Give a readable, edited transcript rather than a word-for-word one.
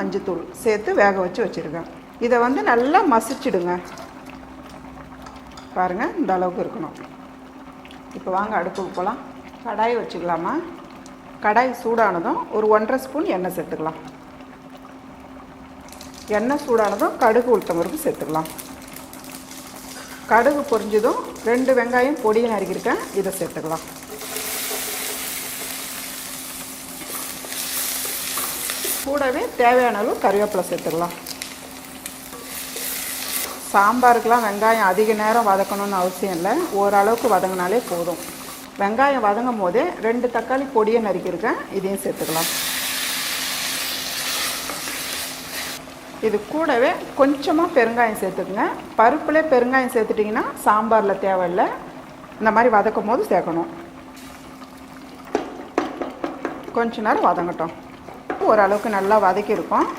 மஞ்சத்தூள் சேர்த்து வேக வச்சு வச்சுருக்கேன். இதை வந்து நல்லா மசிச்சிடுங்க. பாருங்கள், இந்த அளவுக்கு இருக்கணும். இப்போ வாங்க அடுப்புக்கு போகலாம். கடாய் வச்சுக்கலாமா? கடாய் சூடானதும் ஒரு 1.5 ஸ்பூன் எண்ணெய் சேர்த்துக்கலாம். எண்ணெய் சூடானதும் கடுகு உளுத்தம்பருப்பு சேர்த்துக்கலாம். கடுகு பொரிஞ்சதும் 2 வெங்காயம் பொடியை நறுக்கியிருக்கேன், இதை சேர்த்துக்கலாம். கூடவே தேவையான அளவு கறிவேப்பிலை சேர்த்துக்கலாம். சாம்பாருக்கெலாம் வெங்காயம் அதிக நேரம் வதக்கணும்னு அவசியம் இல்லை, ஓரளவுக்கு வதங்கினாலே போதும். வெங்காயம் வதங்கும் போதே 2 தக்காளி பொடியை நறுக்கியிருக்கேன், இதையும் சேர்த்துக்கலாம். இது கூடவே கொஞ்சமாக பெருங்காயம் சேர்த்துக்குங்க. பருப்புலே பெருங்காயம் சேர்த்துட்டிங்கன்னா சாம்பாரில் தேவையில்லை, இந்த மாதிரி வதக்கும் போது சேர்க்கணும். கொஞ்ச நேரம் வதங்கட்டும். ஓரளவுக்கு நல்லா வதக்கியிருக்கோம்.